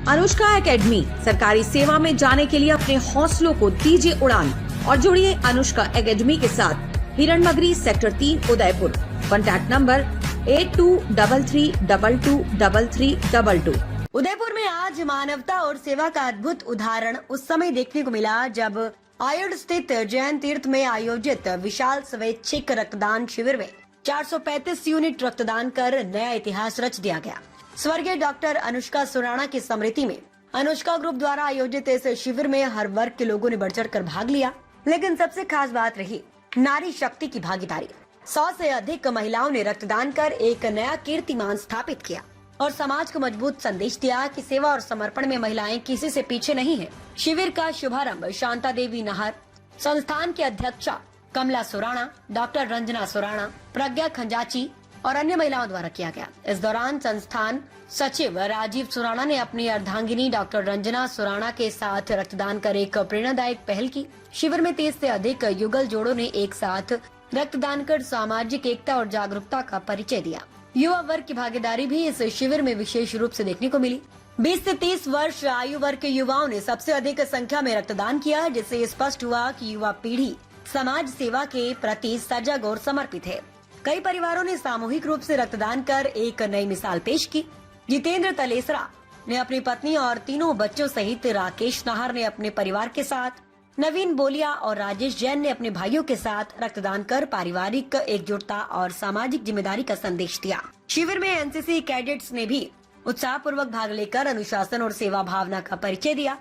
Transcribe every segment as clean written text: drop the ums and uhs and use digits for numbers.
Anushka academy, सरकारी सेवा में जाने के लिए अपने हौसलों को दीजिए उड़ान और जुड़िए अनुष्का एकेडमी के साथ। Hiranmagri sector 3 Udaipur. Contact number 8233223322। Udaipur में आज मानवता और सेवा का अद्भुत उदाहरण उस समय देखने को मिला जब आयुड़ स्थित जैन तीर्थ में आयोजित विशाल स्वैच्छिक रक्तदान शिविर में 435 यूनिट रक्तदान कर नया इतिहास रच दिया गया। स्वर्गीय डॉक्टर अनुष्का सुराणा की स्मृति में अनुष्का ग्रुप द्वारा आयोजित इस शिविर में हर वर्ग के लोगों ने बढ़ चढ़ कर भाग लिया, लेकिन सबसे खास बात रही नारी शक्ति की भागीदारी। 100 से अधिक महिलाओं ने रक्तदान कर एक नया कीर्तिमान स्थापित किया और समाज को मजबूत संदेश दिया कि सेवा और समर्पण में महिलाएं किसी से पीछे नहीं है। शिविर का शुभारंभ शांता देवी नाहर, संस्थान के अध्यक्षा कमला सुराणा, डॉक्टर रंजना सुराणा, प्रज्ञा खंजाची और अन्य महिलाओं द्वारा किया गया। इस दौरान संस्थान सचिव राजीव सुराणा ने अपनी अर्धांगिनी डॉक्टर रंजना सुराणा के साथ रक्तदान कर एक प्रेरणादायक पहल की। शिविर में 30 से अधिक युगल जोड़ों ने एक साथ रक्तदान कर सामाजिक एकता और जागरूकता का परिचय दिया। युवा वर्ग की भागीदारी भी इस शिविर में विशेष रूप से देखने को मिली। 20 से 30 वर्ष आयु वर्ग के युवाओं ने सबसे अधिक संख्या में रक्तदान किया, जिससे स्पष्ट हुआ कि युवा पीढ़ी समाज सेवा के प्रति सजग और समर्पित है। कई परिवारों ने सामूहिक रूप से रक्तदान कर एक नई मिसाल पेश की। जितेंद्र तलेसरा ने अपनी पत्नी और तीनों बच्चों सहित राकेश नाहर ने अपने परिवार के साथ, नवीन बोलिया और राजेश जैन ने अपने भाइयों के साथ रक्तदान कर पारिवारिक एकजुटता और सामाजिक जिम्मेदारी का संदेश दिया। शिविर में एनसीसी कैडेट्स ने भी उत्साह पूर्वक भाग लेकर अनुशासन और सेवा भावना का परिचय दिया।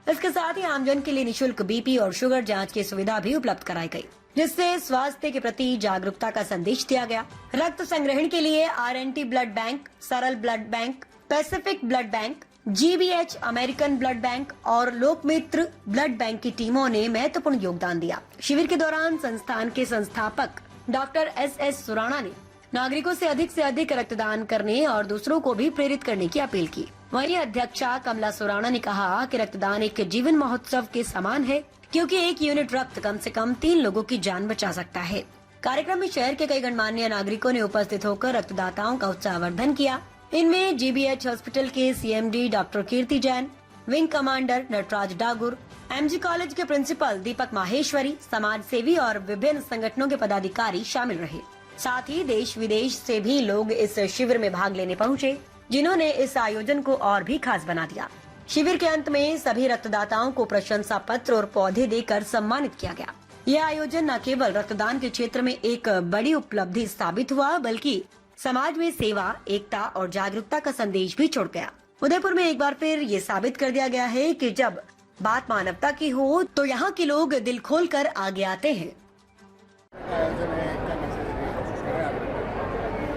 इसके साथ ही आमजन के लिए निशुल्क बीपी और शुगर जांच की सुविधा भी उपलब्ध कराई गई, जिससे स्वास्थ्य के प्रति जागरूकता का संदेश दिया गया। रक्त संग्रहण के लिए आरएनटी ब्लड बैंक, सरल blood bank, Pacific blood bank, GBH American blood bank और लोकमित्र ब्लड बैंक की टीमों ने महत्वपूर्ण योगदान दिया। शिविर के दौरान संस्थान के संस्थापक डॉक्टर एस सुराणा ने नागरिकों से अधिक रक्तदान करने और दूसरों को भी प्रेरित करने की अपील की। वहीं अध्यक्षा कमला सुराणा ने कहा कि रक्तदान एक जीवन महोत्सव के समान है, क्योंकि एक यूनिट रक्त कम से कम 3 लोगों की जान बचा सकता है। कार्यक्रम में शहर के कई गणमान्य नागरिकों ने उपस्थित होकर रक्तदाताओं का उत्साहवर्धन किया। इनमें जीबीएच हॉस्पिटल के CMD doctor Kirti Jain, wing commander Natraj Dagur, MG college के प्रिंसिपल दीपक माहेश्वरी, समाज सेवी और विभिन्न संगठनों के पदाधिकारी शामिल रहे। साथ ही देश विदेश से भी लोग इस शिविर में भाग लेने पहुंचे, जिन्होंने इस आयोजन को और भी खास बना दिया। शिविर के अंत में सभी रक्तदाताओं को प्रशंसा पत्र और पौधे देकर सम्मानित किया गया। यह आयोजन न केवल रक्तदान के क्षेत्र में एक बड़ी उपलब्धि साबित हुआ, बल्कि समाज में सेवा, एकता और जागरूकता का संदेश भी छोड़ गया। उदयपुर में एक बार फिर ये साबित कर दिया गया है कि जब बात मानवता की हो तो यहाँ के लोग दिल खोल कर आगे आते हैं।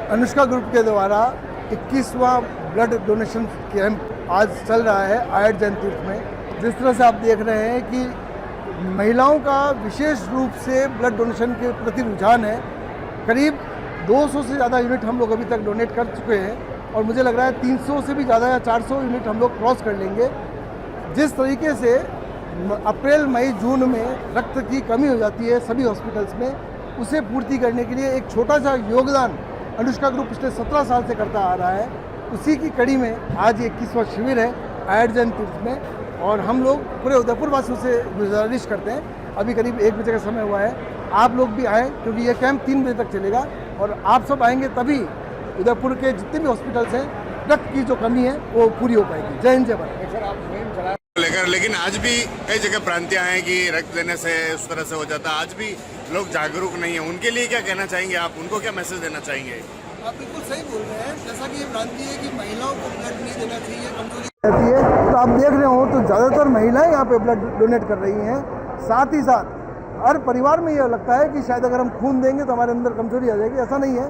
अनुष्का ग्रुप के द्वारा 21वां ब्लड डोनेशन कैंप आज चल रहा है आयुड़ जैन तीर्थ में। जिस तरह से आप देख रहे हैं कि महिलाओं का विशेष रूप से ब्लड डोनेशन के प्रति रुझान है। करीब 200 से ज़्यादा यूनिट हम लोग अभी तक डोनेट कर चुके हैं और मुझे लग रहा है 300 से भी ज़्यादा या 400 यूनिट हम लोग क्रॉस कर लेंगे। जिस तरीके से अप्रैल, मई, जून में रक्त की कमी हो जाती है सभी हॉस्पिटल्स में, उसे पूर्ति करने के लिए एक छोटा सा योगदान अनुष्का ग्रुप पिछले 17 साल से करता आ रहा है। उसी की कड़ी में आज 21वां शिविर है आयुड़ जैन तीर्थ में और हम लोग पूरे उदयपुर वासियों से गुजारिश करते हैं, अभी करीब 1 बजे का समय हुआ है, आप लोग भी आएँ क्योंकि ये कैंप 3 बजे तक चलेगा और आप सब आएंगे तभी उदयपुर के जितने भी हॉस्पिटल्स हैं रक्त की जो कमी है वो पूरी हो पाएगी। जय हिंद, जय भारत। लेकिन आज भी कई जगह प्रांतियां हैं कि रक्त देने से उस तरह से हो जाता है, आज भी लोग जागरूक नहीं है। उनके लिए क्या कहना चाहेंगे आप, उनको क्या मैसेज देना चाहेंगे? आप बिल्कुल सही बोल रहे हैं। जैसा कि ये भ्रांति है कि महिलाओं को ब्लड नहीं देना चाहिए, कमजोरी रहती है, तो आप देख रहे हो तो ज़्यादातर महिलाएं यहाँ पे ब्लड डोनेट कर रही हैं। साथ ही साथ हर परिवार में ये लगता है कि शायद अगर हम खून देंगे तो हमारे अंदर कमजोरी आ जाएगी। ऐसा नहीं है,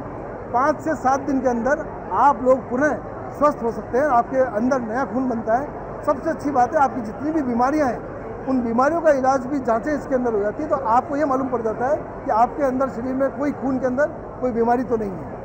5 से 7 दिन के अंदर आप लोग पुनः स्वस्थ हो सकते हैं, आपके अंदर नया खून बनता है। सबसे अच्छी बात है, आपकी जितनी भी बीमारियां हैं उन बीमारियों का इलाज भी जांचें इसके अंदर हो जाती है, तो आपको ये मालूम पड़ जाता है कि आपके अंदर शरीर में कोई खून के अंदर कोई बीमारी तो नहीं है।